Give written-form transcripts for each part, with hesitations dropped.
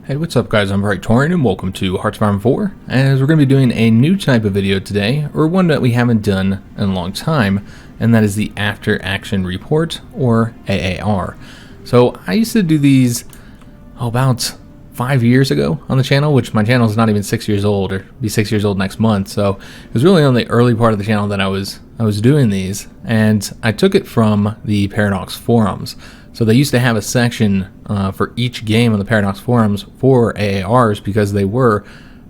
Hey, what's up guys, I'm Praetorian and welcome to HOI IV, as we're going to be doing a new type of video today, or one that we haven't done in a long time, and that is the After Action Report, or AAR. So I used to do these about 5 years ago on the channel, which my channel is not even 6 years old, or be 6 years old next month, so it was really on the early part of the channel that I was doing these, and I took it from the Paradox forums. So they used to have a section for each game on the Paradox forums for AARs because they were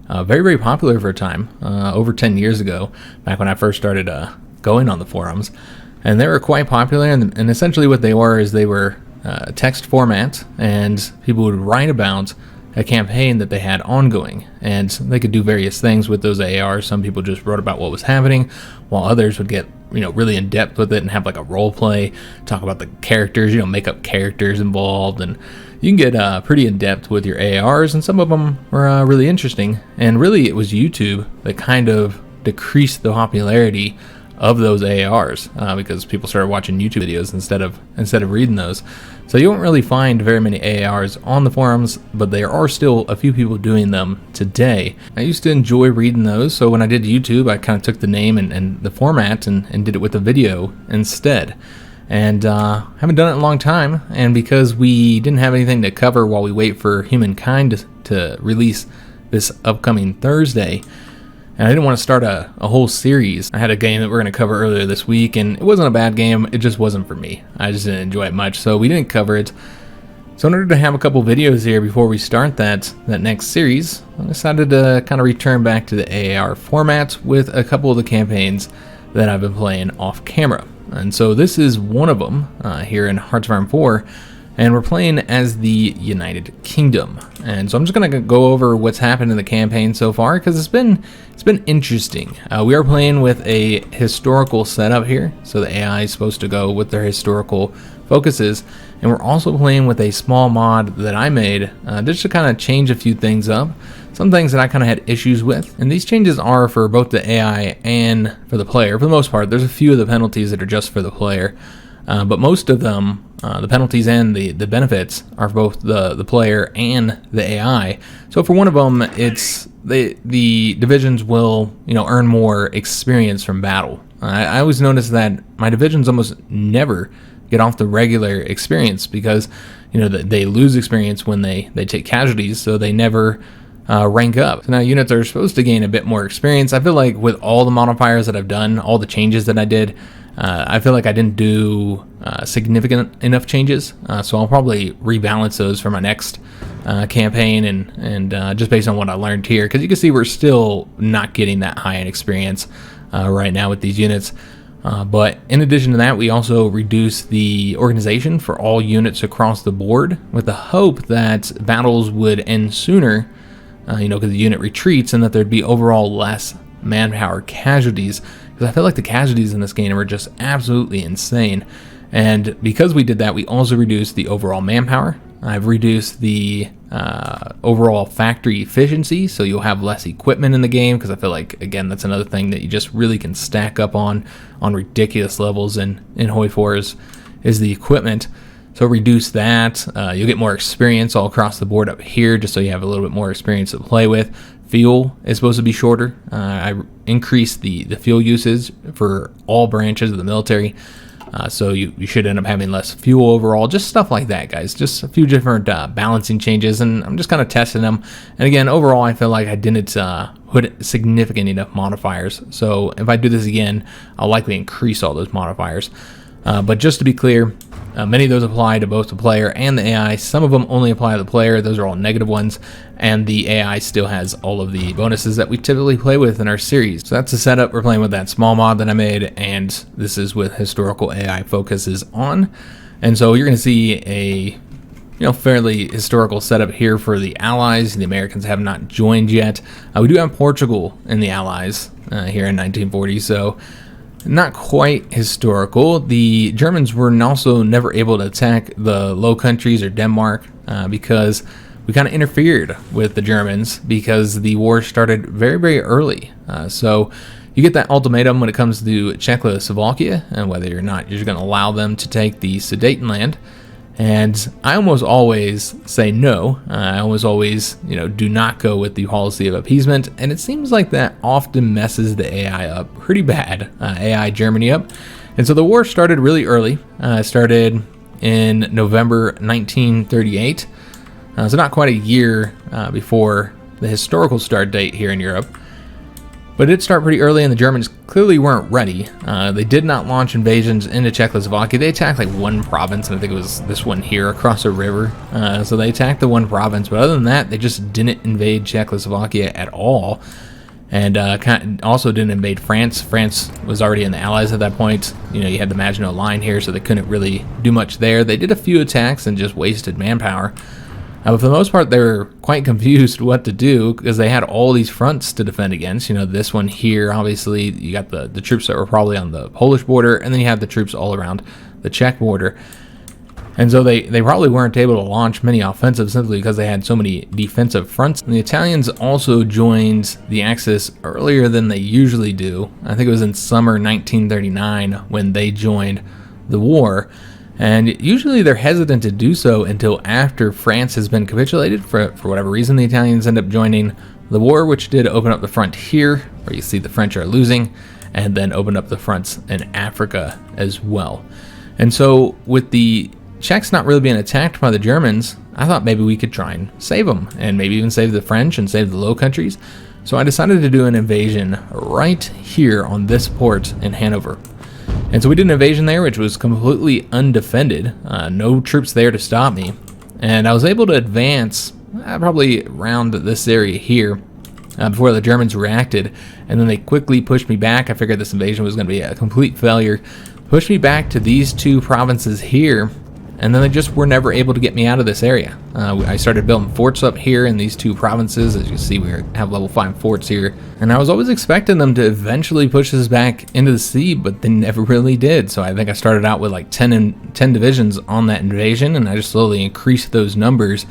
very, very popular for a time, over 10 years ago, back when I first started going on the forums. And they were quite popular, and essentially what they were is they were text format, and people would write about a campaign that they had ongoing, and they could do various things with those AARs. Some people just wrote about what was happening, while others would get really in depth with it and have like a role play, talk about the characters, make up characters involved, and you can get pretty in depth with your AARs, and some of them were really interesting. And really it was YouTube that kind of decreased the popularity of those AARs because people started watching YouTube videos instead of reading those. So you won't really find very many AARs on the forums, but there are still a few people doing them today. I used to enjoy reading those, so when I did YouTube, I kind of took the name and the format and did it with a video instead. And haven't done it in a long time, and because we didn't have anything to cover while we wait for Humankind to release this upcoming Thursday, and I didn't want to start a whole series. I had a game that we're going to cover earlier this week, and it wasn't a bad game, it just wasn't for me. I just didn't enjoy it much, so we didn't cover it. So in order to have a couple videos here before we start that next series, I decided to kind of return back to the AAR format with a couple of the campaigns that I've been playing off camera. And so this is one of them here in HOI IV, and we're playing as the United Kingdom. And so I'm just going to go over what's happened in the campaign so far, because it's been interesting. We are playing with a historical setup here, so the AI is supposed to go with their historical focuses, and we're also playing with a small mod that I made just to kind of change a few things up, some things that I kind of had issues with. And these changes are for both the AI and for the player. For the most part, there's a few of the penalties that are just for the player, but most of them, the penalties and the benefits, are both the player and the AI. So for one of them, it's the divisions will earn more experience from battle. I always notice that my divisions almost never get off the regular experience because they lose experience when they take casualties, so they never rank up. So now units are supposed to gain a bit more experience. I feel like with all the modifiers that I've done, all the changes that I did, I feel like I didn't do significant enough changes, so I'll probably rebalance those for my next campaign, and just based on what I learned here, because you can see we're still not getting that high in experience right now with these units. But in addition to that, we also reduced the organization for all units across the board with the hope that battles would end sooner, because the unit retreats, and that there'd be overall less manpower casualties, because I feel like the casualties in this game were just absolutely insane. And because we did that, we also reduced the overall manpower. I've reduced the overall factory efficiency, so you'll have less equipment in the game, because I feel like, again, that's another thing that you just really can stack up on ridiculous levels in HOI IV is the equipment. So reduce that. You'll get more experience all across the board up here, just so you have a little bit more experience to play with. Fuel is supposed to be shorter. I increased the fuel usage for all branches of the military, so you should end up having less fuel overall. Just stuff like that, guys. Just a few different balancing changes, and I'm just kind of testing them. And again, overall, I feel like I didn't put significant enough modifiers. So if I do this again, I'll likely increase all those modifiers. But just to be clear, many of those apply to both the player and the AI. Some of them only apply to the player. Those are all negative ones. And the AI still has all of the bonuses that we typically play with in our series. So that's the setup. We're playing with that small mod that I made, and this is with historical AI focuses on. And so you're going to see a fairly historical setup here for the Allies. The Americans have not joined yet. We do have Portugal in the Allies here in 1940, so not quite historical. The Germans were also never able to attack the Low Countries or Denmark because we kind of interfered with the Germans, because the war started very, very early. So you get that ultimatum when it comes to Czechoslovakia, and whether or not you're going to allow them to take the Sudetenland. And I almost always say no. I almost always, do not go with the policy of appeasement. And it seems like that often messes the AI up pretty bad, AI Germany up. And so the war started really early. It started in November 1938. So not quite a year before the historical start date here in Europe. But it did start pretty early, and the Germans clearly weren't ready. They did not launch invasions into Czechoslovakia. They attacked like one province, and I think it was this one here across a river. So they attacked the one province, but other than that, they just didn't invade Czechoslovakia at all. And also didn't invade France. France was already in the Allies at that point. You had the Maginot Line here, so they couldn't really do much there. They did a few attacks and just wasted manpower. But for the most part, they were quite confused what to do because they had all these fronts to defend against. This one here, obviously, you got the troops that were probably on the Polish border, and then you have the troops all around the Czech border. And so they probably weren't able to launch many offensives simply because they had so many defensive fronts. And the Italians also joined the Axis earlier than they usually do. I think it was in summer 1939 when they joined the war. And usually they're hesitant to do so until after France has been capitulated. For whatever reason, the Italians end up joining the war, which did open up the front here, where you see the French are losing, and then opened up the fronts in Africa as well. And so with the Czechs not really being attacked by the Germans, I thought maybe we could try and save them, and maybe even save the French and save the Low Countries. So I decided to do an invasion right here on this port in Hanover. And so we did an invasion there, which was completely undefended. No troops there to stop me. And I was able to advance probably around this area here before the Germans reacted. And then they quickly pushed me back. I figured this invasion was going to be a complete failure. Pushed me back to these two provinces here. And then they just were never able to get me out of this area. I started building forts up here in these two provinces. As you can see, we have level 5 forts here. And I was always expecting them to eventually push us back into the sea, but they never really did. So I think I started out with like 10 divisions on that invasion, and I just slowly increased those numbers.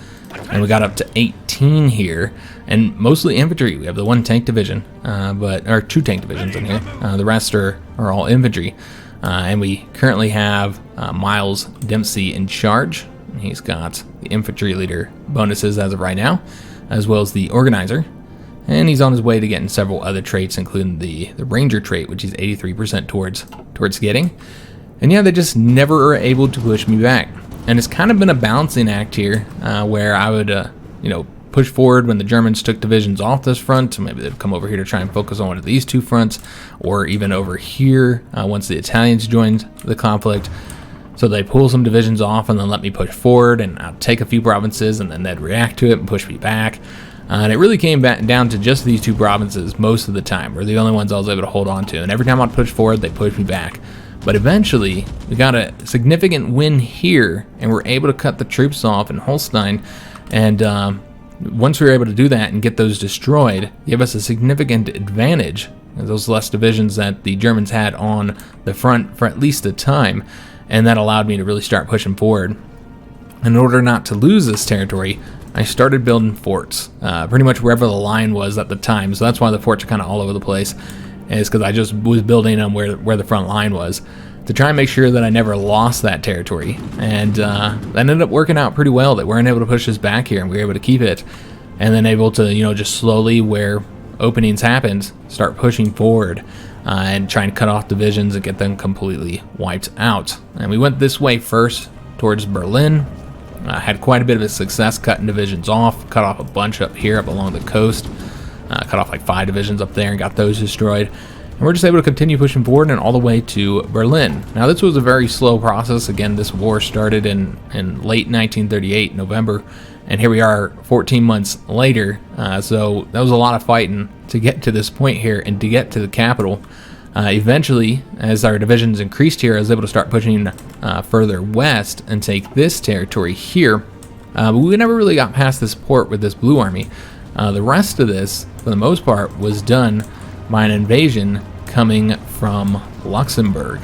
And we got up to 18 here, and mostly infantry. We have the one tank division, or two tank divisions in here. The rest are all infantry. And we currently have Miles Dempsey in charge. He's got the infantry leader bonuses as of right now, as well as the organizer. And he's on his way to getting several other traits, including the ranger trait, which he's 83% towards getting. And yeah, they just never are able to push me back. And it's kind of been a balancing act here, where I would, push forward when the Germans took divisions off this front. So maybe they'd come over here to try and focus on one of these two fronts, or even over here once the Italians joined the conflict. So they pull some divisions off and then let me push forward, and I'll take a few provinces, and then they'd react to it and push me back. And it really came back down to just these two provinces most of the time. Were the only ones I was able to hold on to. And every time I'd push forward, they pushed me back. But eventually, we got a significant win here, and we're able to cut the troops off in Holstein. And once we were able to do that and get those destroyed, gave us a significant advantage. Those less divisions that the Germans had on the front for at least a time, and that allowed me to really start pushing forward. In order not to lose this territory, I started building forts, pretty much wherever the line was at the time. So that's why the forts are kind of all over the place, is because I just was building them where the front line was, to try and make sure that I never lost that territory. And that ended up working out pretty well. They weren't able to push us back here, and we were able to keep it. And then able to, just slowly, where openings happened, start pushing forward and try and cut off divisions and get them completely wiped out. And we went this way first towards Berlin. Had quite a bit of a success cutting divisions off. Cut off a bunch up here, up along the coast. Cut off like 5 divisions up there and got those destroyed. And we're just able to continue pushing forward and all the way to Berlin. Now, this was a very slow process. Again, this war started in late 1938, November, and here we are 14 months later. So that was a lot of fighting to get to this point here and to get to the capital. Eventually, as our divisions increased here, I was able to start pushing further west and take this territory here. But we never really got past this port with this blue army. The rest of this, for the most part, was done by an invasion coming from Luxembourg.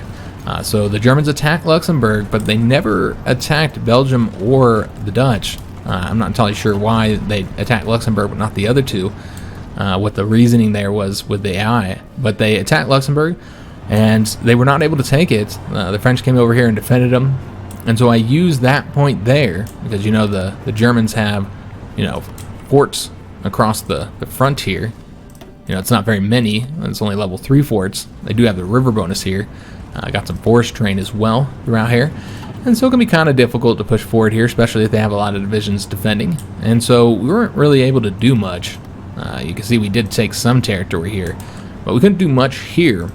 So the Germans attacked Luxembourg, but they never attacked Belgium or the Dutch. I'm not entirely sure why they attacked Luxembourg but not the other two, what the reasoning there was with the AI. But they attacked Luxembourg, and they were not able to take it. The French came over here and defended them, And so I used that point there because, you know, the Germans have, you know, forts across the front here. You know, it's not very many. It's only level 3 forts. They do have the river bonus here. Got some forest terrain as well throughout here. And so it can be kind of difficult to push forward here, especially if they have a lot of divisions defending. And so we weren't really able to do much. You can see we did take some territory here, but we couldn't do much here.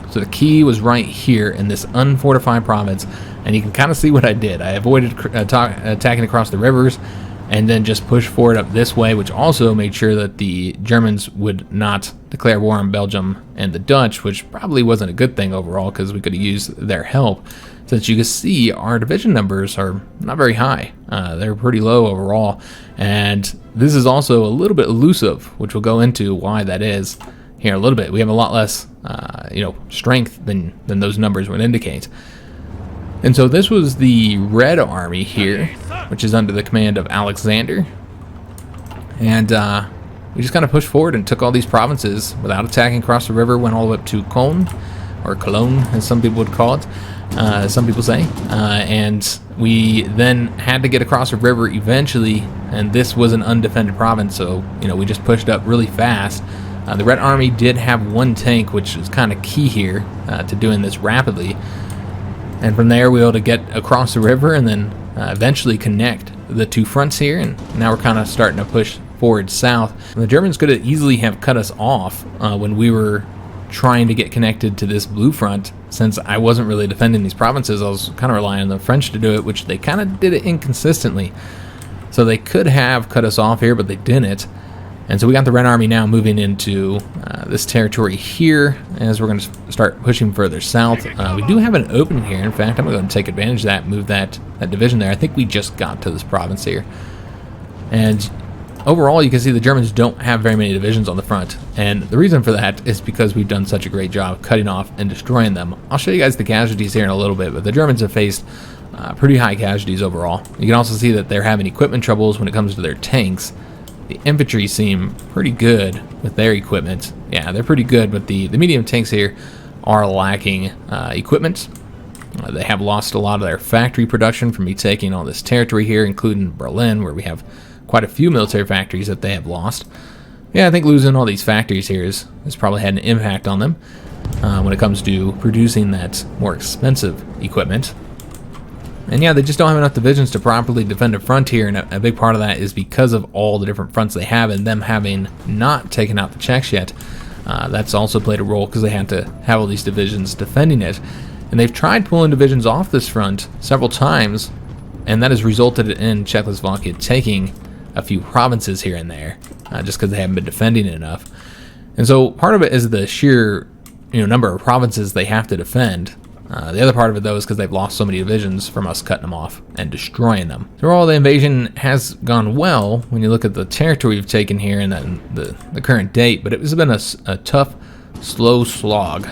So the key was right here in this unfortified province. And you can kind of see what I did. I avoided attacking across the rivers and then just pushed forward up this way, which also made sure that the Germans would not declare war on Belgium and the Dutch, which probably wasn't a good thing overall because we could have used their help. Since you can see our division numbers are not very high. They're pretty low overall. And this is also a little bit elusive, which we'll go into why that is here in a little bit. We have a lot less strength than those numbers would indicate. And so this was the Red Army here, which is under the command of Alexander. And we just kind of pushed forward and took all these provinces without attacking across the river, went all the way up to Cologne, or Cologne, as some people would call it. Some people say. And we then had to get across the river eventually, and this was an undefended province, so, you know, we just pushed up really fast. The Red Army did have one tank, which is kind of key here to doing this rapidly. And from there, we were able to get across the river and then eventually connect the two fronts here. And now we're kind of starting to push forward south. And the Germans could have easily have cut us off when we were trying to get connected to this blue front. Since I wasn't really defending these provinces, I was kind of relying on the French to do it, which they kind of did it inconsistently. So they could have cut us off here, but they didn't. And so we got the Red Army now moving into this territory here as we're going to start pushing further south. We do have an opening here. In fact, I'm going to take advantage of that, move that division there. I think we just got to this province here. And overall, you can see the Germans don't have very many divisions on the front. And the reason for that is because we've done such a great job cutting off and destroying them. I'll show you guys the casualties here in a little bit, but the Germans have faced pretty high casualties overall. You can also see that they're having equipment troubles when it comes to their tanks. The infantry seem pretty good with their equipment. Yeah, they're pretty good, but the medium tanks here are lacking equipment. They have lost a lot of their factory production from me taking all this territory here, including Berlin, where we have quite a few military factories that they have lost. Yeah, I think losing all these factories here has probably had an impact on them when it comes to producing that more expensive equipment. And yeah, they just don't have enough divisions to properly defend a front here, and a big part of that is because of all the different fronts they have and them having not taken out the Czechs yet. That's also played a role because they had to have all these divisions defending it. And they've tried pulling divisions off this front several times, and that has resulted in Czechoslovakia taking a few provinces here and there, just because they haven't been defending it enough. And so part of it is the sheer number of provinces they have to defend. The other part of it, though, is because they've lost so many divisions from us cutting them off and destroying them. So overall, the invasion has gone well when you look at the territory we've taken here and then the current date, but it has been a tough, slow slog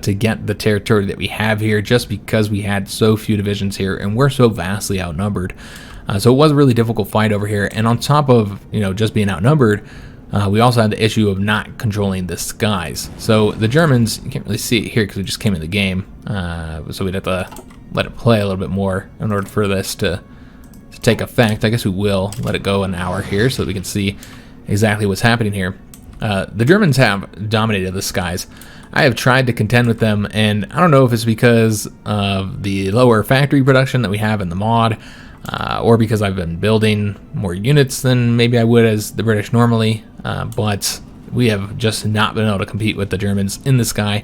to get the territory that we have here, just because we had so few divisions here and we're so vastly outnumbered. So it was a really difficult fight over here, and on top of just being outnumbered, we also had the issue of not controlling the skies. So the Germans, you can't really see it here because we just came in the game, so we'd have to let it play a little bit more in order for this to take effect. I guess we will let it go an hour here so that we can see exactly what's happening here. The Germans have dominated the skies. I have tried to contend with them, and I don't know if it's because of the lower factory production that we have in the mod, or because I've been building more units than maybe I would as the British normally, but we have just not been able to compete with the Germans in the sky.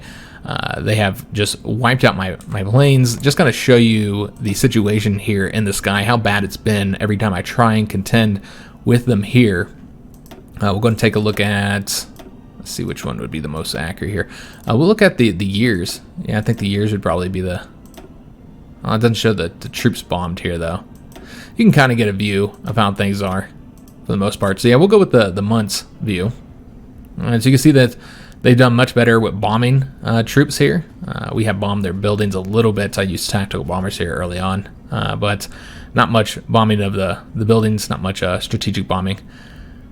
They have just wiped out my planes. Just kind of show you the situation here in the sky, how bad it's been every time I try and contend with them here. We're going to take a look at, let's see which one would be the most accurate here. We'll look at the years. Yeah, I think the years would probably be the, it doesn't show the troops bombed here though. You can kind of get a view of how things are for the most part. So yeah, we'll go with the months view. And so you can see that they've done much better with bombing troops here. We have bombed their buildings a little bit. I used tactical bombers here early on, but not much bombing of the buildings, not much strategic bombing.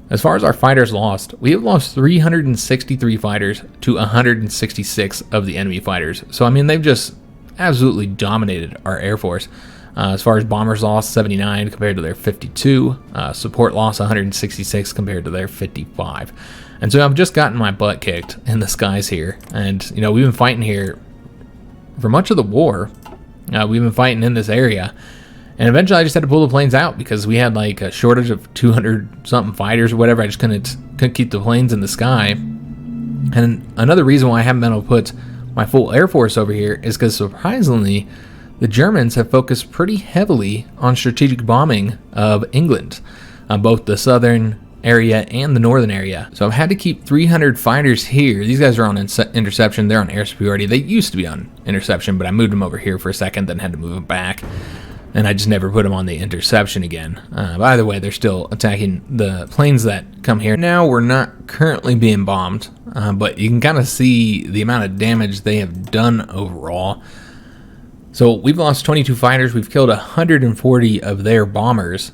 As far as our fighters lost, we have lost 363 fighters to 166 of the enemy fighters. So I mean, they've just absolutely dominated our Air Force. As far as bombers lost, 79 compared to their 52. Support loss, 166 compared to their 55. And so I've just gotten my butt kicked in the skies here. And, you know, we've been fighting here for much of the war. We've been fighting in this area. And eventually I just had to pull the planes out because we had like a shortage of 200 something fighters or whatever. I just couldn't keep the planes in the sky. And another reason why I haven't been able to put my full Air Force over here is because surprisingly, the Germans have focused pretty heavily on strategic bombing of England, both the southern area and the northern area. So I've had to keep 300 fighters here. These guys are on interception. They're on air superiority. They used to be on interception, but I moved them over here for a second, then had to move them back. And I just never put them on the interception again. By the way, they're still attacking the planes that come here. Now we're not currently being bombed, but you can kind of see the amount of damage they have done overall. So we've lost 22 fighters. We've killed 140 of their bombers,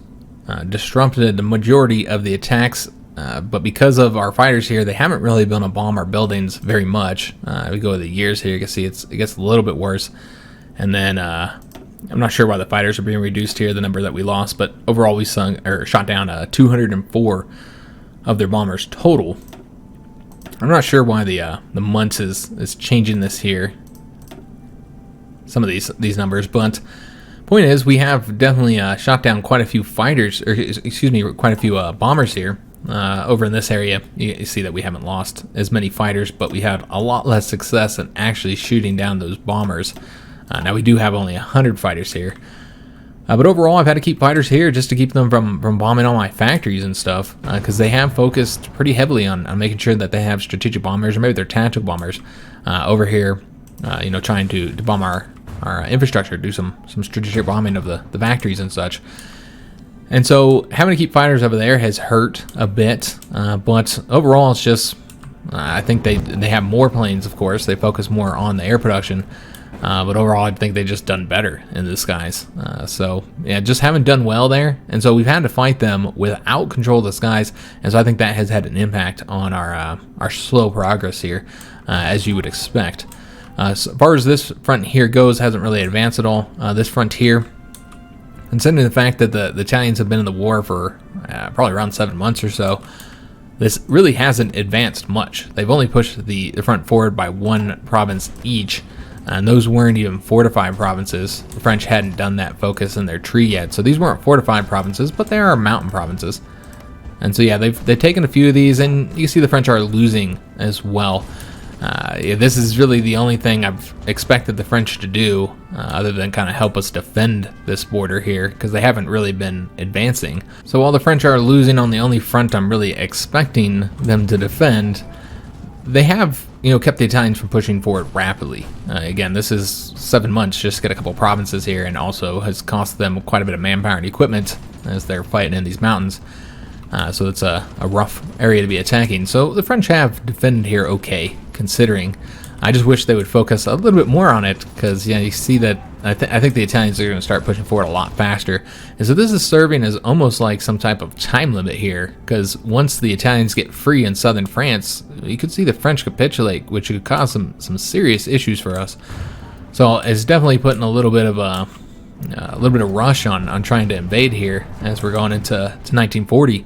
disrupted the majority of the attacks. But because of our fighters here, they haven't really been able to bomb our buildings very much. We go with the years here. You can see it gets a little bit worse. And then I'm not sure why the fighters are being reduced here, the number that we lost, but overall we shot down 204 of their bombers total. I'm not sure why the months is changing this here, some of these numbers, but point is we have definitely shot down quite a few fighters, or excuse me, quite a few bombers here. Over in this area, you see that we haven't lost as many fighters, but we had a lot less success in actually shooting down those bombers. Now we do have only 100 fighters here, but overall I've had to keep fighters here just to keep them from bombing all my factories and stuff, because they have focused pretty heavily on making sure that they have strategic bombers, or maybe they're tactical bombers, over here, you know, trying to bomb our infrastructure, do some strategic bombing of the factories and such. And so having to keep fighters over there has hurt a bit, but overall it's just, I think they have more planes, of course, they focus more on the air production. But overall, I think they just done better in the skies. So yeah, just haven't done well there. And so we've had to fight them without control of the skies. And so I think that has had an impact on our slow progress here, as you would expect. As far as this front here goes, hasn't really advanced at all. This front here, considering the fact that the Italians have been in the war for probably around 7 months or so, this really hasn't advanced much. They've only pushed the front forward by 1 province each. And those weren't even fortified provinces. The French hadn't done that focus in their tree yet. So these weren't fortified provinces, but they are mountain provinces. And so yeah, they've taken a few of these, and you see the French are losing as well. Yeah, this is really the only thing I've expected the French to do, other than kind of help us defend this border here, because they haven't really been advancing. So while the French are losing on the only front I'm really expecting them to defend, they have, you know, kept the Italians from pushing forward rapidly. Again, this is 7 months just to get a couple provinces here, and also has cost them quite a bit of manpower and equipment as they're fighting in these mountains. So it's a rough area to be attacking. So the French have defended here okay, considering. I just wish they would focus a little bit more on it, because yeah, you see that I think the Italians are going to start pushing forward a lot faster. And so this is serving as almost like some type of time limit here, because once the Italians get free in southern France, you could see the French capitulate, which could cause some serious issues for us. So it's definitely putting a little bit of rush on trying to invade here as we're going into 1940.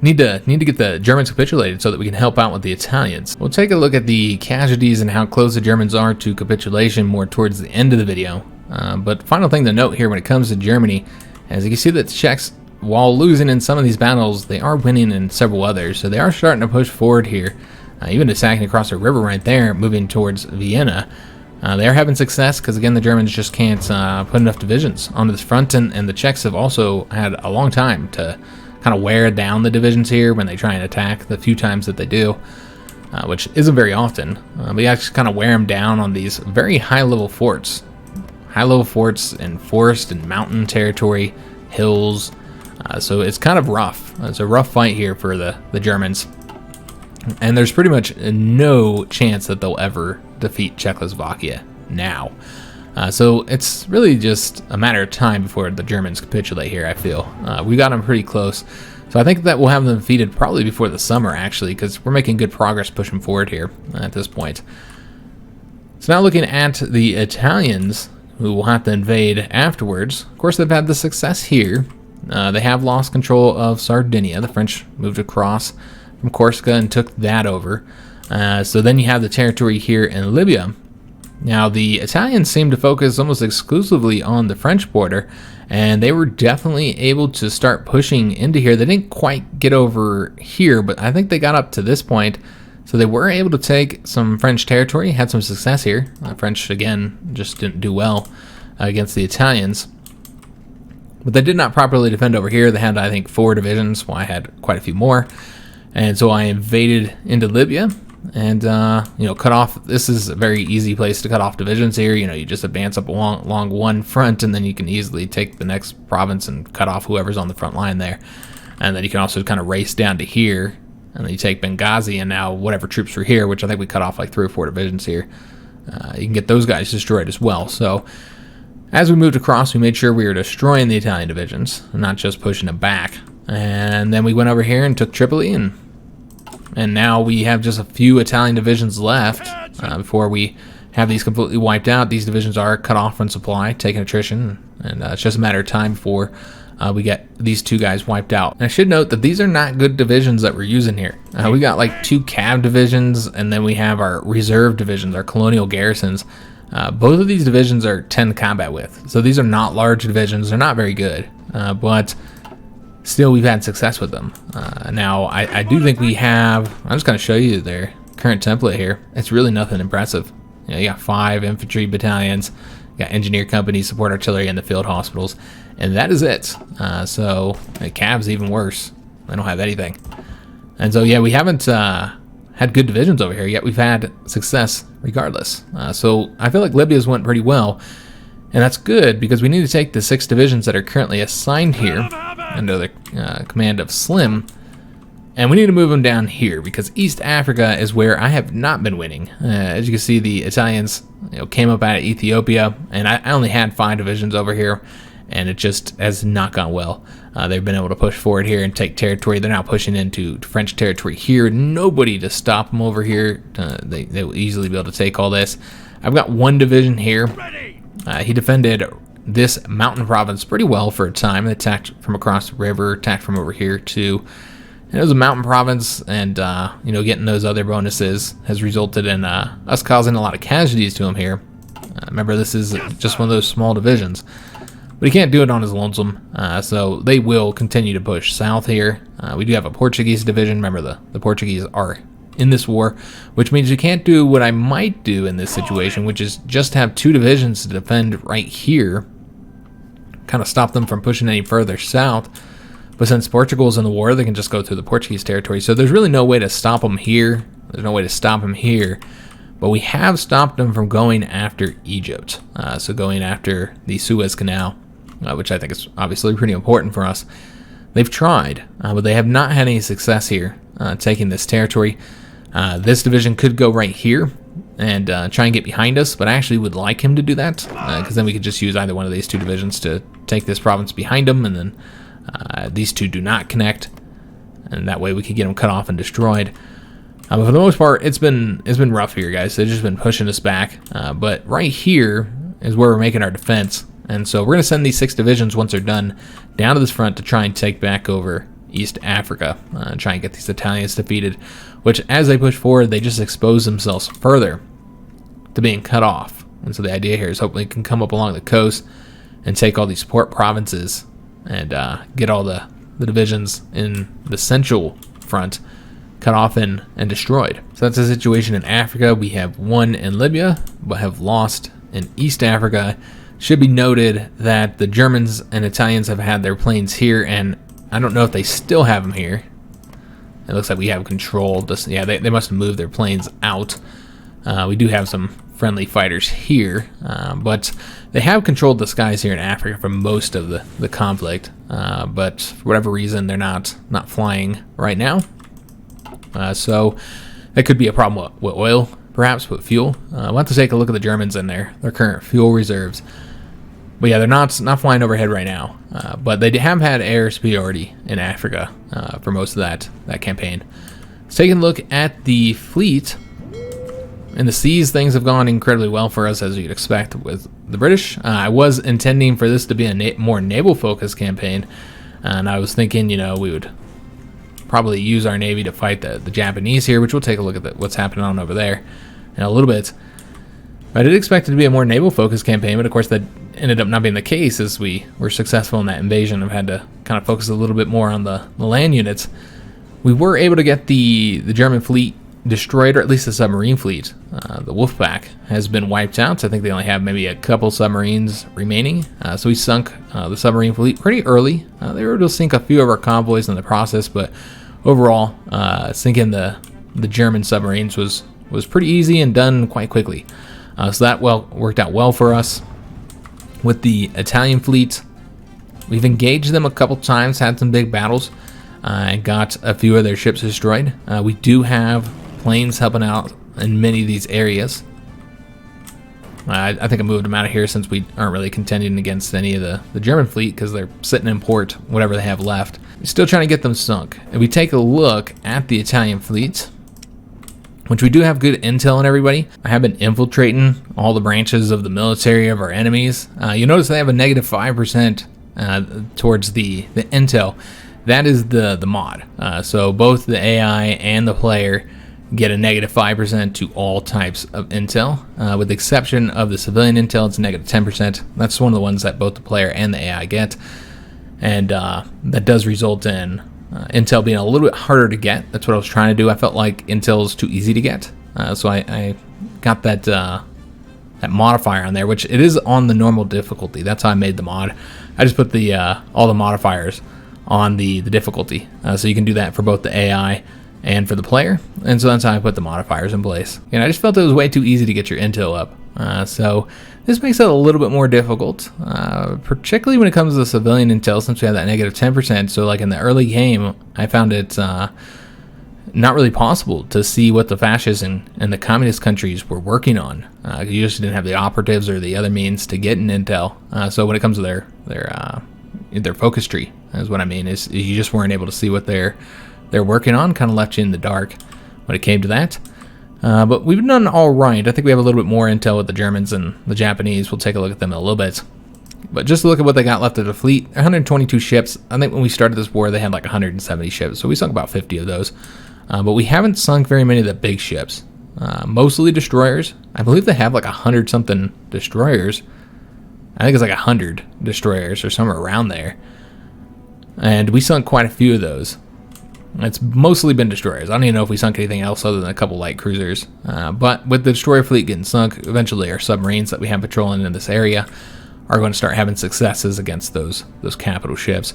Need to get the Germans capitulated so that we can help out with the Italians. We'll take a look at the casualties and how close the Germans are to capitulation more towards the end of the video. But final thing to note here when it comes to Germany, as you can see that the Czechs, while losing in some of these battles, they are winning in several others. So they are starting to push forward here, even attacking across the river right there, moving towards Vienna. They are having success because, again, the Germans just can't put enough divisions onto this front, and the Czechs have also had a long time to kind of wear down the divisions here when they try and attack the few times that they do, which isn't very often. But you actually kind of wear them down on these very high-level forts. High-level forts in forest and mountain territory, hills. So it's kind of rough. It's a rough fight here for the Germans. And there's pretty much no chance that they'll ever defeat Czechoslovakia now. So it's really just a matter of time before the Germans capitulate here, I feel. We got them pretty close. So I think that we'll have them defeated probably before the summer, actually, because we're making good progress pushing forward here at this point. So now looking at the Italians, who will have to invade afterwards. Of course, they've had the success here. They have lost control of Sardinia. The French moved across from Corsica and took that over. So then you have the territory here in Libya. Now, the Italians seem to focus almost exclusively on the French border, and they were definitely able to start pushing into here. They didn't quite get over here, but I think they got up to this point. So they were able to take some French territory, had some success here. The French, again, just didn't do well against the Italians. But they did not properly defend over here. They had, I think, 4 divisions. Well, I had quite a few more. And so I invaded into Libya and, cut off. This is a very easy place to cut off divisions here. You just advance up along one front, and then you can easily take the next province and cut off whoever's on the front line there. And then you can also kind of race down to here. And then you take Benghazi, and now whatever troops were here, which I think we cut off like 3 or 4 divisions here, you can get those guys destroyed as well. So as we moved across, we made sure we were destroying the Italian divisions, and not just pushing them back. And then we went over here and took Tripoli, and now we have just a few Italian divisions left before we have these completely wiped out. These divisions are cut off from supply, taking attrition, and it's just a matter of time before we get these 2 guys wiped out. And I should note that these are not good divisions that we're using here. We got like 2 cav divisions, and then we have our reserve divisions, our colonial garrisons. Both of these divisions are 10 combat width, so these are not large divisions. They're not very good, but still we've had success with them. Now I do think we have, I'm just going to show you their current template here. It's really nothing impressive. You got 5 infantry battalions, you got engineer companies, support artillery, and the field hospitals. And that is it. So Cav's even worse. They don't have anything. And so yeah, we haven't had good divisions over here, yet we've had success regardless. So I feel like Libya's went pretty well, and that's good because we need to take the 6 divisions that are currently assigned here under the command of Slim, and we need to move them down here because East Africa is where I have not been winning. As you can see, the Italians came up out of Ethiopia, and I only had 5 divisions over here, and it just has not gone well. They've been able to push forward here and take territory. They're now pushing into French territory here. Nobody to stop them over here. They will easily be able to take all this. I've got 1 division here. He defended this mountain province pretty well for a time. They attacked from across the river, attacked from over here too. And it was a mountain province, and getting those other bonuses has resulted in us causing a lot of casualties to him here. Remember, this is just one of those small divisions. But he can't do it on his lonesome, so they will continue to push south here. We do have a Portuguese division. Remember, the Portuguese are in this war, which means you can't do what I might do in this situation, which is just have 2 divisions to defend right here, kind of stop them from pushing any further south. But since Portugal's in the war, they can just go through the Portuguese territory. So there's really no way to stop them here. There's no way to stop them here. But we have stopped them from going after Egypt. So going after the Suez Canal, which I think is obviously pretty important for us. They've tried, but they have not had any success here taking this territory. This division could go right here and try and get behind us, but I actually would like him to do that because then we could just use either one of these 2 divisions to take this province behind them, and then these 2 do not connect, and that way we could get them cut off and destroyed. But for the most part, it's been rough here, guys. They've just been pushing us back, but right here is where we're making our defense. And so we're going to send these 6 divisions, once they're done, down to this front to try and take back over East Africa and try and get these Italians defeated, which as they push forward, they just expose themselves further to being cut off. And so the idea here is hopefully we can come up along the coast and take all these support provinces and get all the divisions in the central front cut off and destroyed. So that's the situation in Africa. We have won in Libya, but have lost in East Africa. Should be noted that the Germans and Italians have had their planes here, and I don't know if they still have them here. It looks like we have control. Yeah, they must have moved their planes out. We do have some friendly fighters here, but they have controlled the skies here in Africa for most of the conflict. But for whatever reason, they're not flying right now. So that could be a problem with oil, perhaps with fuel. We'll have to take a look at the Germans and their current fuel reserves. But yeah, they're not flying overhead right now. But they have had air superiority in Africa for most of that campaign. Let's take a look at the fleet. In the seas, things have gone incredibly well for us, as you'd expect with the British. I was intending for this to be a more naval-focused campaign, and I was thinking, you know, we would probably use our Navy to fight the Japanese here, which we'll take a look at what's happening on over there in a little bit. I did expect it to be a more naval-focused campaign, but of course that ended up not being the case as we were successful in that invasion. I've had to kind of focus a little bit more on the land units. We were able to get the German fleet destroyed, or at least the submarine fleet. The Wolfpack has been wiped out, so I think they only have maybe a couple submarines remaining. So we sunk the submarine fleet pretty early. They were able to sink a few of our convoys in the process, but overall, sinking the German submarines was pretty easy and done quite quickly. So that worked out well for us. With the Italian fleet, we've engaged them a couple times, had some big battles, and got a few of their ships destroyed. We do have planes helping out in many of these areas. I think I moved them out of here since we aren't really contending against any of the German fleet because they're sitting in port, whatever they have left. We're still trying to get them sunk. If we take a look at the Italian fleet, which we do have good intel on everybody. I have been infiltrating all the branches of the military of our enemies. You notice they have a negative 5% towards the intel. That is the mod. So both the AI and the player get a negative 5% to all types of intel. With the exception of the civilian intel, it's negative 10%. That's one of the ones that both the player and the AI get. And that does result in intel being a little bit harder to get. That's what I was trying to do. I felt like intel is too easy to get, so I got that modifier on there, which it is on the normal difficulty. That's how I made the mod. I just put the all the modifiers on the difficulty, so you can do that for both the AI and for the player. And so that's how I put the modifiers in place. And I just felt it was way too easy to get your intel up. So this makes it a little bit more difficult, particularly when it comes to the civilian intel, since we have that negative 10%. So like in the early game, I found it not really possible to see what the fascists and the communist countries were working on. You just didn't have the operatives or the other means to get an intel. So when it comes to their focus tree, is what I mean, is you just weren't able to see what they're working on. Kind of left you in the dark when it came to that. But we've done all right. I think we have a little bit more intel with the Germans and the Japanese. We'll take a look at them in a little bit. But just to look at what they got left of the fleet, 122 ships. I think when we started this war, they had like 170 ships. So we sunk about 50 of those. But we haven't sunk very many of the big ships. Mostly destroyers. I believe they have like 100-something destroyers. I think it's like 100 destroyers or somewhere around there. And we sunk quite a few of those. It's mostly been destroyers. I don't even know if we sunk anything else other than a couple light cruisers. But with the destroyer fleet getting sunk, eventually our submarines that we have patrolling in this area are going to start having successes against those capital ships.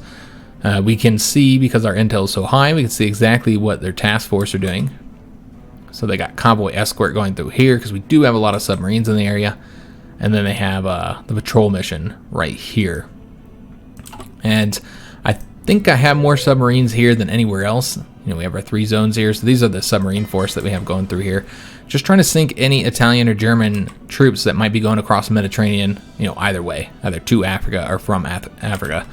We can see, because our intel is so high, we can see exactly what their task force are doing. So they got convoy escort going through here, because we do have a lot of submarines in the area. And then they have the patrol mission right here. And I think I have more submarines here than anywhere else. You know, we have our 3 zones here, so these are the submarine force that we have going through here. Just trying to sink any Italian or German troops that might be going across the Mediterranean, you know, either way, either to Africa or from Africa.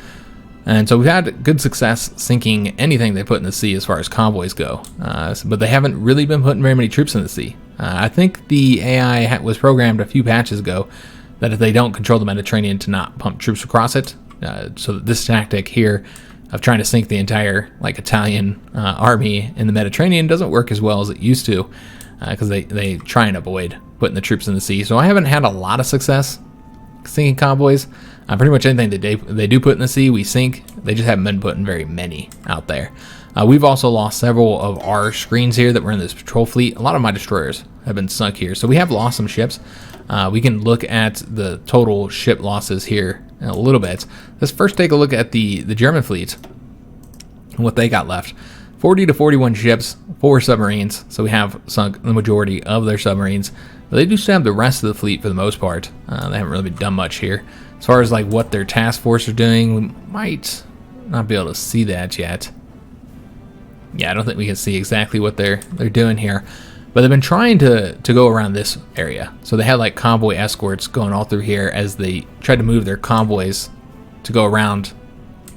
And so we've had good success sinking anything they put in the sea as far as convoys go. But they haven't really been putting very many troops in the sea. I think the AI was programmed a few patches ago that if they don't control the Mediterranean to not pump troops across it. So that this tactic here of trying to sink the entire Italian army in the Mediterranean doesn't work as well as it used to, because they try and avoid putting the troops in the sea. So I haven't had a lot of success sinking convoys. Pretty much anything that they do put in the sea, we sink. They just haven't been putting very many out there. We've also lost several of our screens here that were in this patrol fleet. A lot of my destroyers have been sunk here, so we have lost some ships. We can look at the total ship losses here in a little bit. Let's first take a look at the German fleet and what they got left. 40 to 41 ships, 4 submarines, so we have sunk the majority of their submarines. But they do still have the rest of the fleet for the most part. They haven't really done much here. As far as like what their task force are doing, we might not be able to see that yet. Yeah, I don't think we can see exactly what they're doing here. But they've been trying to go around this area. So they had like convoy escorts going all through here as they tried to move their convoys to go around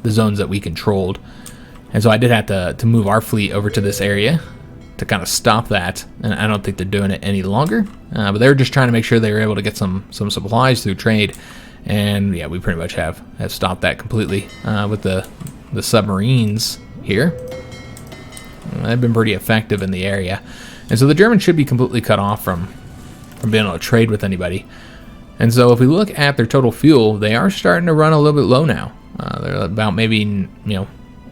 the zones that we controlled. And so I did have to move our fleet over to this area to to kind of stop that, and I don't think they're doing it any longer. But they were just trying to make sure they were able to get some supplies through trade, and yeah, we pretty much have stopped that completely with the submarines here. They've been pretty effective in the area, and so the Germans should be completely cut off from being able to trade with anybody. And so if we look at their total fuel, they are starting to run a little bit low now. They're about maybe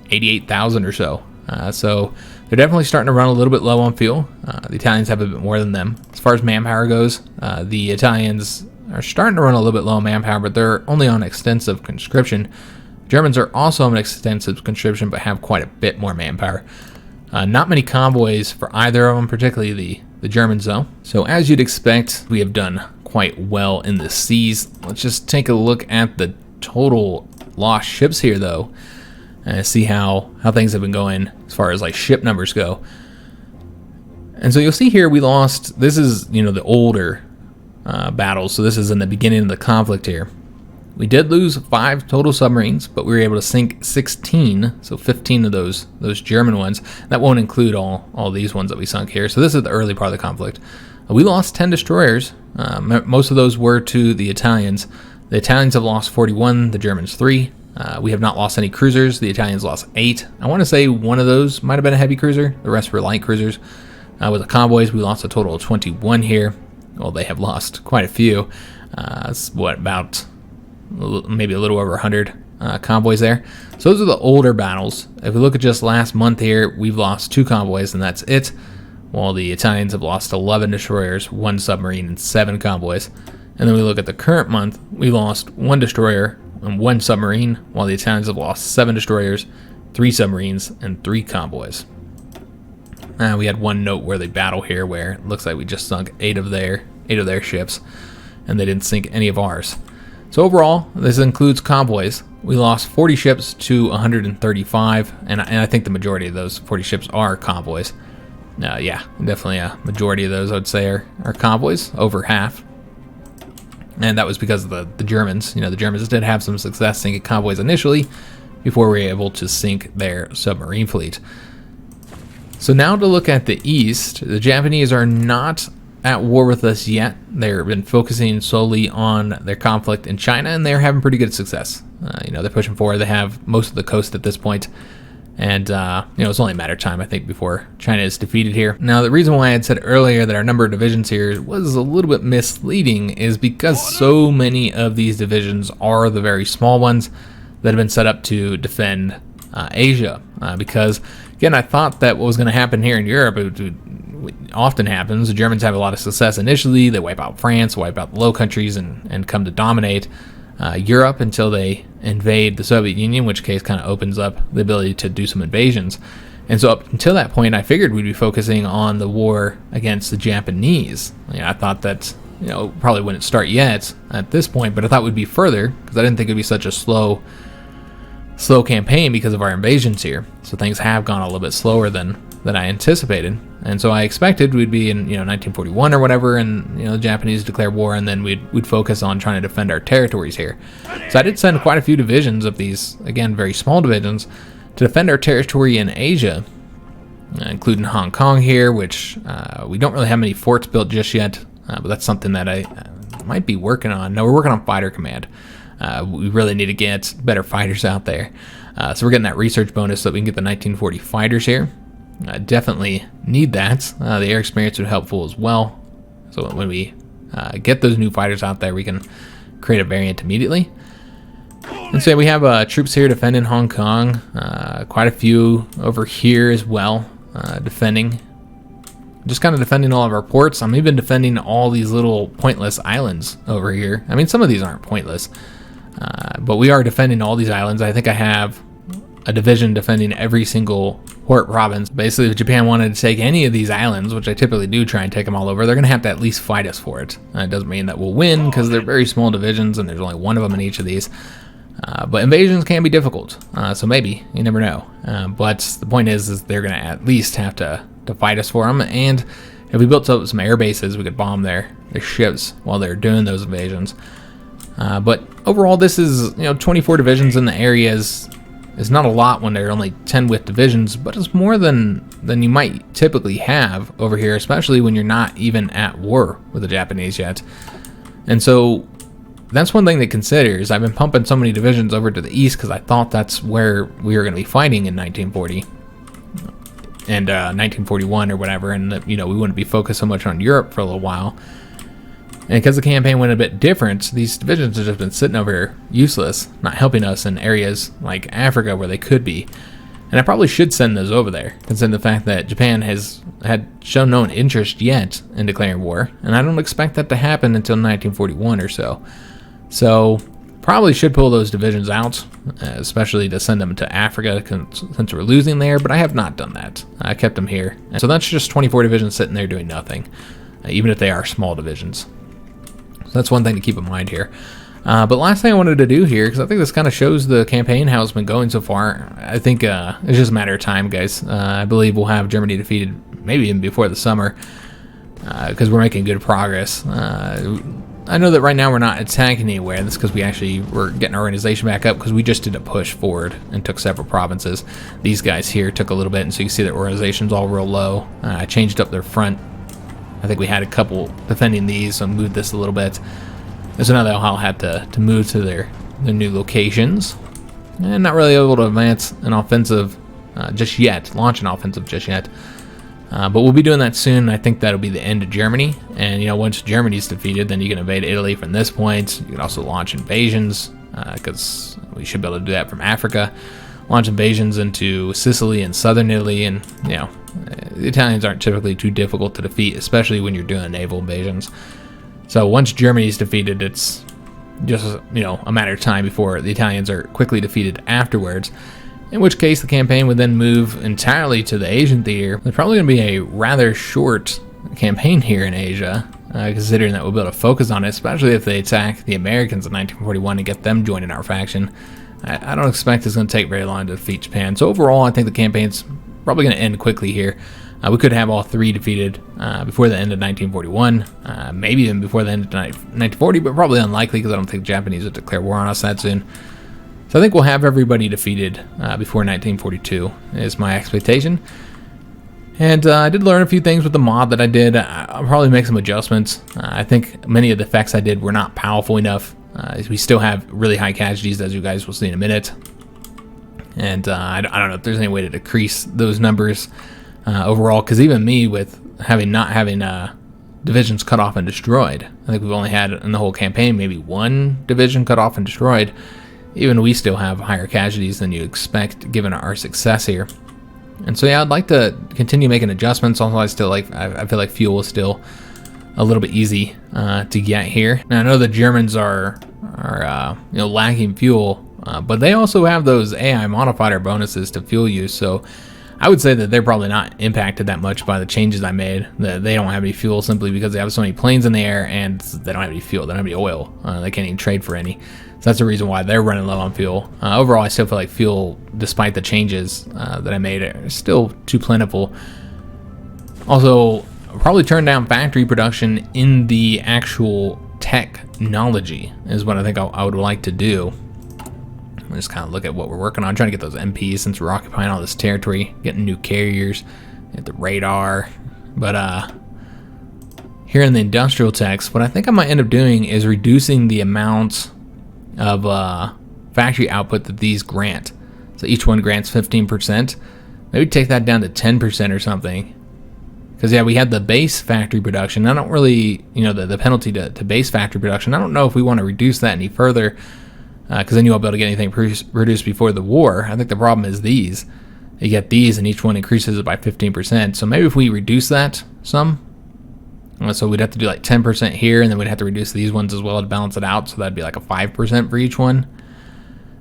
88,000 or so. So they're definitely starting to run a little bit low on fuel. The Italians have a bit more than them. As far as manpower goes, the Italians are starting to run a little bit low on manpower, but they're only on extensive conscription. Germans are also on extensive conscription, but have quite a bit more manpower. Not many convoys for either of them, particularly the Germans though. So as you'd expect, we have done quite well in the seas. Let's just take a look at the total lost ships here though, and see how things have been going as far as like ship numbers go. And so you'll see here we lost, this is the older battles, so this is in the beginning of the conflict here. We did lose 5 total submarines, but we were able to sink 16, so 15 of those German ones. That won't include all these ones that we sunk here. So this is the early part of the conflict. We lost 10 destroyers. Most of those were to the Italians. The Italians have lost 41, the Germans 3. We have not lost any cruisers. The Italians lost 8. I want to say one of those might have been a heavy cruiser. The rest were light cruisers. With the convoys, we lost a total of 21 here. Well, they have lost quite a few. It's about maybe a little over 100 convoys there. So those are the older battles. If we look at just last month here, we've lost 2 convoys and that's it, while the Italians have lost 11 destroyers, 1 submarine, and 7 convoys. And then we look at the current month, we lost 1 destroyer and 1 submarine, while the Italians have lost 7 destroyers, 3 submarines, and 3 convoys. We had one noteworthy battle here where it looks like we just sunk 8 of their ships, and they didn't sink any of ours. So overall, this includes convoys. We lost 40 ships to 135, and I think the majority of those 40 ships are convoys. Yeah, definitely a majority of those I would say are convoys, over half. And that was because of the Germans. The Germans did have some success sinking convoys initially before we were able to sink their submarine fleet. So now to look at the east, the Japanese are not at war with us yet. They've been focusing solely on their conflict in China, and they're having pretty good success. They're pushing forward. They have most of the coast at this point, and it's only a matter of time, I think, before China is defeated here. Now, the reason why I had said earlier that our number of divisions here was a little bit misleading is because so many of these divisions are the very small ones that have been set up to defend Asia. Because, again, I thought that what was going to happen here in Europe, it often happens. The Germans have a lot of success initially. They wipe out France, wipe out the Low Countries, and come to dominate Europe until they invade the Soviet Union, in which case kind of opens up the ability to do some invasions. And so up until that point, I figured we'd be focusing on the war against the Japanese. I thought that probably wouldn't start yet at this point, but I thought we'd be further because I didn't think it'd be such a slow campaign because of our invasions here. So things have gone a little bit slower than I anticipated. And so I expected we'd be in 1941 or whatever, and the Japanese declare war, and then we'd focus on trying to defend our territories here. So I did send quite a few divisions of these, again, very small divisions, to defend our territory in Asia, including Hong Kong here, which we don't really have many forts built just yet, but that's something that I might be working on. No, we're working on fighter command. We really need to get better fighters out there. So we're getting that research bonus so that we can get the 1940 fighters here. Definitely need that. The air experience would be helpful as well. So when we get those new fighters out there, we can create a variant immediately. And so we have troops here defending Hong Kong. Quite a few over here as well, defending. Just kind of defending all of our ports. I'm even defending all these little pointless islands over here. I mean, some of these aren't pointless, but we are defending all these islands. I think I have a division defending every single port province. Basically, if Japan wanted to take any of these islands, which I typically do try and take them all over, they're going to have to at least fight us for it. It doesn't mean that we'll win because they're very small divisions and there's only one of them in each of these. But invasions can be difficult, so maybe, you never know. But the point is they're going to at least have to fight us for them, and if we built up some air bases, we could bomb their ships while they're doing those invasions. But overall, this is 24 divisions in the areas. is not a lot when there are only 10 with divisions, but it's more than you might typically have over here, especially when you're not even at war with the Japanese yet. And so that's one thing to consider, is I've been pumping so many divisions over to the east because I thought that's where we were going to be fighting in 1940 and 1941 or whatever, and that, you know, we wouldn't be focused so much on Europe for a little while. And because the campaign went a bit different, these divisions have just been sitting over here useless, not helping us in areas like Africa where they could be. And I probably should send those over there, considering the fact that Japan had shown no interest yet in declaring war, and I don't expect that to happen until 1941 or so. So probably should pull those divisions out, especially to send them to Africa since we're losing there, but I have not done that. I kept them here. And so that's just 24 divisions sitting there doing nothing, even if they are small divisions. So that's one thing to keep in mind here. But last thing I wanted to do here, because I think this kind of shows the campaign, how it's been going so far. I think it's just a matter of time, guys. I believe we'll have Germany defeated maybe even before the summer, because we're making good progress. I know that right now we're not attacking anywhere. That's because we actually were getting our organization back up, because we just did a push forward and took several provinces. These guys here took a little bit, and so you can see their organization's all real low. I changed up their front. I think we had a couple defending these, so I moved this a little bit. And so now they'll all have to move to their new locations. And not really able to advance an offensive just yet, launch an offensive just yet. But we'll be doing that soon. I think that'll be the end of Germany. And, you know, once Germany's defeated, then you can invade Italy from this point. You can also launch invasions, because we should be able to do that from Africa. Launch invasions into Sicily and southern Italy, and, you know, the Italians aren't typically too difficult to defeat, especially when you're doing naval invasions. So once Germany's defeated, it's just, you know, a matter of time before the Italians are quickly defeated afterwards, in which case the campaign would then move entirely to the Asian theater. There's probably going to be a rather short campaign here in Asia, considering that we'll be able to focus on it, especially if they attack the Americans in 1941 and get them joining our faction. I don't expect it's going to take very long to defeat Japan. So overall, I think the campaign's probably going to end quickly here. We could have all three defeated before the end of 1941, maybe even before the end of 1940, but probably unlikely because I don't think the Japanese would declare war on us that soon. So I think we'll have everybody defeated before 1942 is my expectation. And I did learn a few things with the mod that I did. I'll probably make some adjustments. I think many of the effects I did were not powerful enough. We still have really high casualties, as you guys will see in a minute. And I don't know if there's any way to decrease those numbers overall, because even me, with not having divisions cut off and destroyed, I think we've only had in the whole campaign maybe one division cut off and destroyed. Even we still have higher casualties than you expect given our success here. And so yeah, I'd like to continue making adjustments. Also, I feel like fuel is still a little bit easy to get here. Now I know the Germans are you know, lacking fuel, but they also have those AI modifier bonuses to fuel use. So I would say that they're probably not impacted that much by the changes I made. They don't have any fuel simply because they have so many planes in the air and they don't have any fuel. They don't have any oil. They can't even trade for any. So that's the reason why they're running low on fuel. Overall, I still feel like fuel, despite the changes that I made, are still too plentiful. Also, I'll probably turn down factory production in the actual technology is what I think I would like to do. I'll just kind of look at what we're working on, trying to get those MPs since we're occupying all this territory, getting new carriers, get the radar. But here in the industrial techs, what I think I might end up doing is reducing the amount of factory output that these grant. So each one grants 15%. Maybe take that down to 10% or something. Because yeah, we had the base factory production. I don't really, you know, the penalty to base factory production. I don't know if we want to reduce that any further, because then you won't be able to get anything produced before the war. I think the problem is these. You get these, and each one increases it by 15%. So maybe if we reduce that some, so we'd have to do like 10% here, and then we'd have to reduce these ones as well to balance it out. So that'd be like a 5% for each one,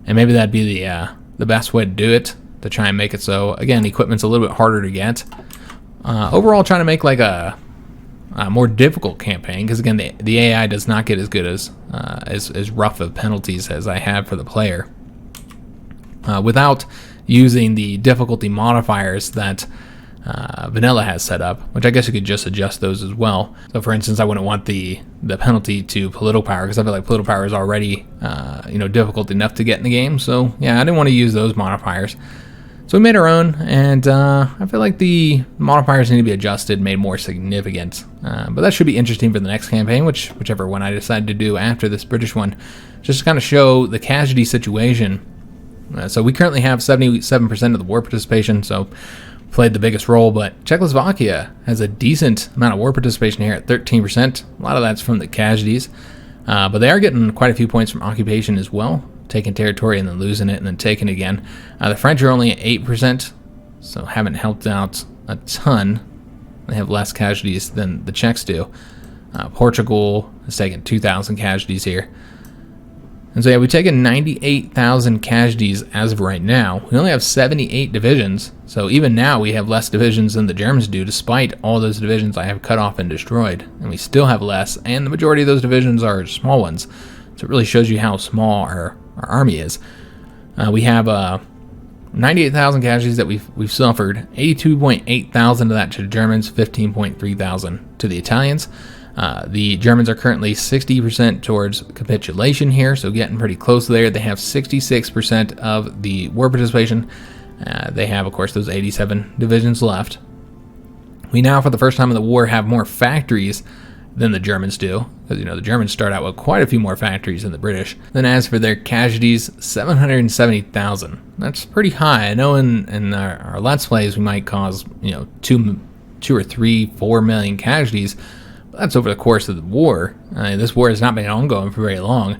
and maybe that'd be the best way to do it, to try and make it so, again, equipment's a little bit harder to get. Overall, trying to make like a more difficult campaign, because again, the AI does not get as good as rough of penalties as I have for the player, without using the difficulty modifiers that Vanilla has set up, which I guess you could just adjust those as well. So for instance, I wouldn't want the penalty to political power, because I feel like political power is already difficult enough to get in the game. So yeah, I didn't want to use those modifiers. So we made our own, and I feel like the modifiers need to be adjusted, made more significant. But that should be interesting for the next campaign, whichever one I decide to do after this British one, just to kind of show the casualty situation. So we currently have 77% of the war participation, so played the biggest role, but Czechoslovakia has a decent amount of war participation here at 13%. A lot of that's from the casualties, but they are getting quite a few points from occupation as well, taking territory and then losing it and then taking it again. The French are only at 8%, so haven't helped out a ton. They have less casualties than the Czechs do. Portugal has taken 2,000 casualties here. And so yeah, we've taken 98,000 casualties as of right now. We only have 78 divisions, so even now we have less divisions than the Germans do, despite all those divisions I have cut off and destroyed. And we still have less, and the majority of those divisions are small ones. So it really shows you how small our army is. We have 98,000 casualties that we've suffered. 82.8 thousand of that to the Germans, 15.3 thousand to the Italians. The Germans are currently 60% towards capitulation here, so getting pretty close there. They have 66% of the war participation. They have, of course, those 87 divisions left. We now, for the first time in the war, have more factories than the Germans do, because the Germans start out with quite a few more factories than the British. Then as for their casualties, 770,000. That's pretty high. I know in our Let's Plays we might cause 2 or 3, 4 million casualties. That's over the course of the war. This war has not been ongoing for very long.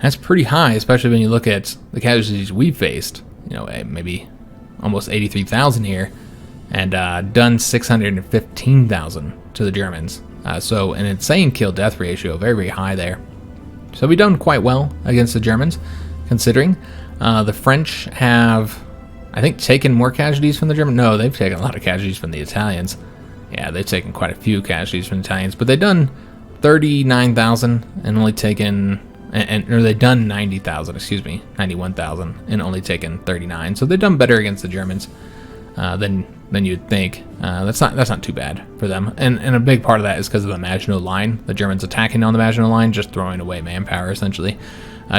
That's pretty high, especially when you look at the casualties we've faced. Maybe almost 83,000 here, and done 615,000 to the Germans. So an insane kill-death ratio, very, very high there. So we've done quite well against the Germans, considering. The French have, I think, taken more casualties from the Germans. No, they've taken a lot of casualties from the Italians. Yeah, they've taken quite a few casualties from the Italians, but they've done 39,000 and only taken, or they've done 90,000, 91,000 and only taken 39. So they've done better against the Germans than you'd think. That's not too bad for them, and a big part of that is because of the Maginot Line. The Germans attacking on the Maginot Line, just throwing away manpower essentially.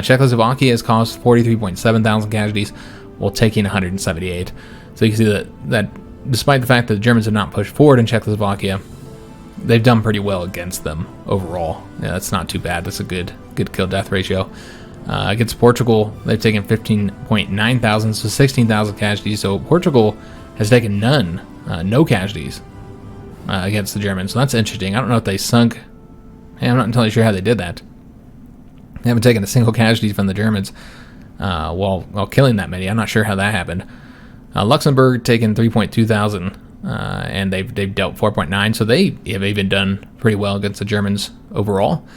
Czechoslovakia has caused 43.7 thousand casualties, while taking 178. So you can see that despite the fact that the Germans have not pushed forward in Czechoslovakia, they've done pretty well against them overall. Yeah, that's not too bad. That's a good kill-death ratio. Against Portugal, they've taken 15.9 thousand, so 16,000 casualties. So Portugal has taken no casualties against the Germans. So that's interesting. I don't know if they sunk. I'm not entirely sure how they did that. They haven't taken a single casualty from the Germans while killing that many. I'm not sure how that happened. Luxembourg taken 3.2 thousand, and they've dealt 4.9, so they have even done pretty well against the Germans overall.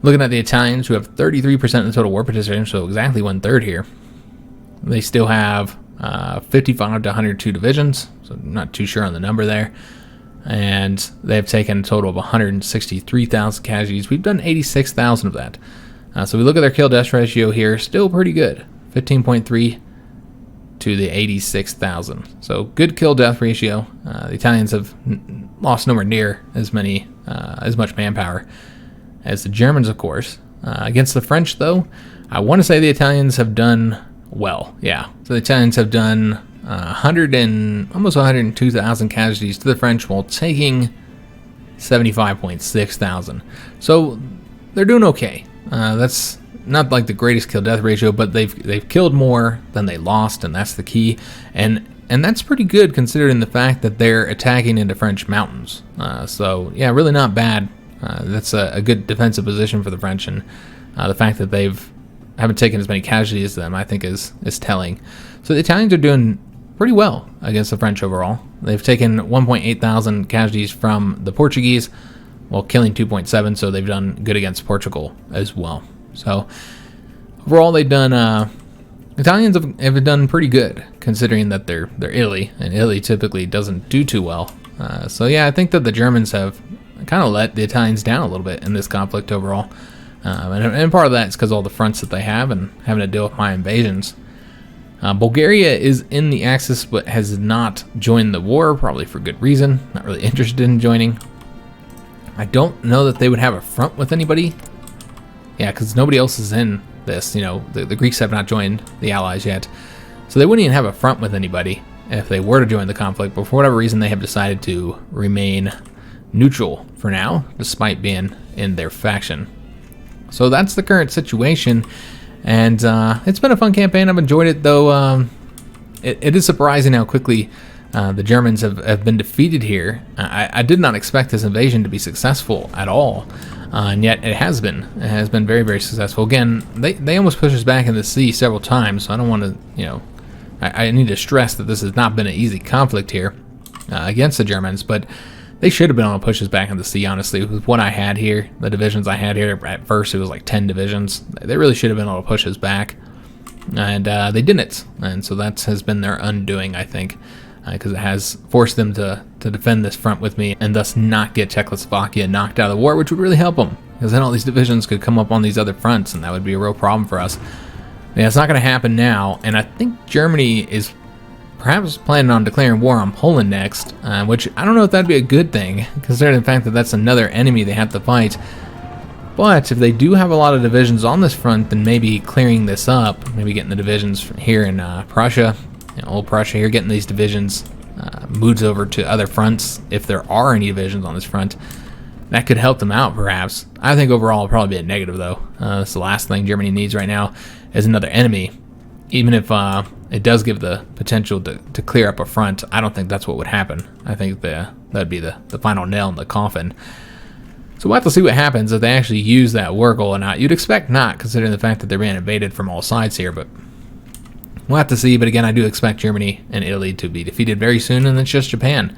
Looking at the Italians, who have 33% of the total war participation, so exactly 1/3 here, they still have 55 to 102 divisions, so I'm not too sure on the number there, and they've taken a total of 163,000 casualties. We've done 86,000 of that. So we look at their kill-death ratio here, still pretty good, 15.3 to the 86,000. So good kill-death ratio. The Italians have lost nowhere near as much manpower as the Germans, of course. Against the French, though, I want to say the Italians have done well. Yeah, so the Italians have done almost 102,000 casualties to the French, while taking 75.6 thousand. So they're doing okay. That's not like the greatest kill-death ratio, but they've killed more than they lost, and that's the key. And that's pretty good considering the fact that they're attacking into French mountains. So yeah, really not bad. That's a good defensive position for the French, and the fact that haven't taken as many casualties as them, I think, is telling. So the Italians are doing pretty well against the French overall. They've taken 1.8 thousand casualties from the Portuguese, while killing 2.7. So they've done good against Portugal as well. So overall, they've done. Italians have done pretty good considering that they're Italy, and Italy typically doesn't do too well. So yeah, I think that the Germans have kind of let the Italians down a little bit in this conflict overall, and part of that is because all the fronts that they have and having to deal with my invasions. Bulgaria is in the Axis but has not joined the war, probably for good reason. Not really interested in joining. I don't know that they would have a front with anybody. Yeah, because nobody else is in this. You know, the Greeks have not joined the Allies yet. So they wouldn't even have a front with anybody if they were to join the conflict. But for whatever reason, they have decided to remain neutral for now, despite being in their faction. So that's the current situation. And it's been a fun campaign. I've enjoyed it, though. It is surprising how quickly the Germans have been defeated here. I did not expect this invasion to be successful at all, and yet it has been. It has been very, very successful. Again, they almost pushed us back in the sea several times, so I don't want to, you know, I need to stress that this has not been an easy conflict here against the Germans, but they should have been able to push us back in the sea, honestly. With what I had here, the divisions I had here, at first it was like 10 divisions. They really should have been able to push us back, and they didn't. And so that has been their undoing, I think, because it has forced them to defend this front with me and thus not get Czechoslovakia knocked out of the war, which would really help them, because then all these divisions could come up on these other fronts, and that would be a real problem for us. Yeah, it's not going to happen now, and I think Germany is perhaps planning on declaring war on Poland next, which I don't know if that'd be a good thing, considering the fact that that's another enemy they have to fight. But if they do have a lot of divisions on this front, then maybe clearing this up, maybe getting the divisions here in Prussia, you know, old Prussia here, getting these divisions moved over to other fronts, if there are any divisions on this front, that could help them out, perhaps. I think overall it'll probably be a negative, though. That's the last thing Germany needs right now, is another enemy. Even if it does give the potential to clear up a front, I don't think that's what would happen. I think that'd be the final nail in the coffin. So we'll have to see what happens if they actually use that Wurgle or not. You'd expect not, considering the fact that they're being invaded from all sides here, but we'll have to see. But again, I do expect Germany and Italy to be defeated very soon, and it's just Japan.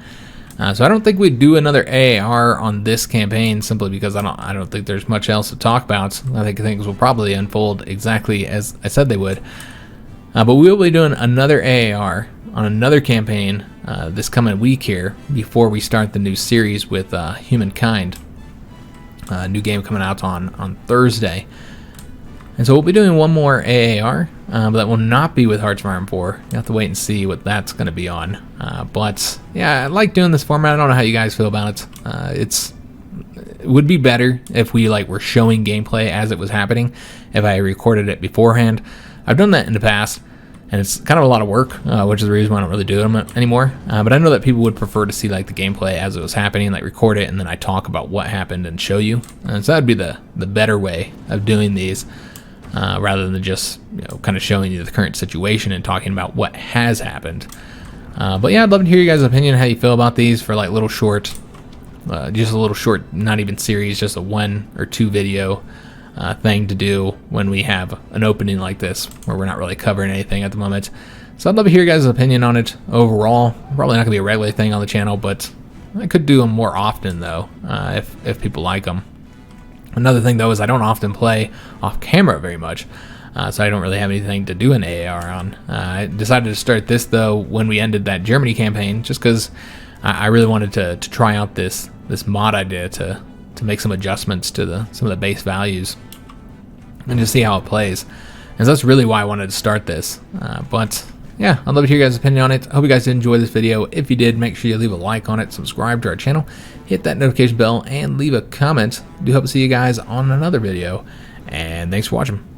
So I don't think we'd do another AAR on this campaign, simply because I don't think there's much else to talk about. I think things will probably unfold exactly as I said they would. But we will be doing another AAR on another campaign this coming week here, before we start the new series with Humankind. New game coming out on Thursday. And so we'll be doing one more AAR, but that will not be with Hearts of Iron 4. You have to wait and see what that's going to be on. But yeah, I like doing this format. I don't know how you guys feel about it. It would be better if we were showing gameplay as it was happening, if I recorded it beforehand. I've done that in the past, and it's kind of a lot of work, which is the reason why I don't really do them anymore. But I know that people would prefer to see the gameplay as it was happening, record it, and then I talk about what happened and show you. And so that would be the better way of doing these, rather than just kind of showing you the current situation and talking about what has happened. But yeah, I'd love to hear you guys' opinion, how you feel about these for little short, just a little short, not even series, just a 1 or 2 video thing to do when we have an opening like this, where we're not really covering anything at the moment. So I'd love to hear your guys' opinion on it overall. Probably not going to be a regular thing on the channel, but I could do them more often, though, if people like them. Another thing, though, is I don't often play off camera very much, so I don't really have anything to do an AAR on. I decided to start this, though, when we ended that Germany campaign, just because I really wanted to try out this mod idea to make some adjustments to some of the base values and just see how it plays. And so that's really why I wanted to start this. But yeah, I'd love to hear your guys' opinion on it. I hope you guys did enjoy this video. If you did, make sure you leave a like on it, subscribe to our channel, hit that notification bell, and leave a comment. Do hope to see you guys on another video. And thanks for watching.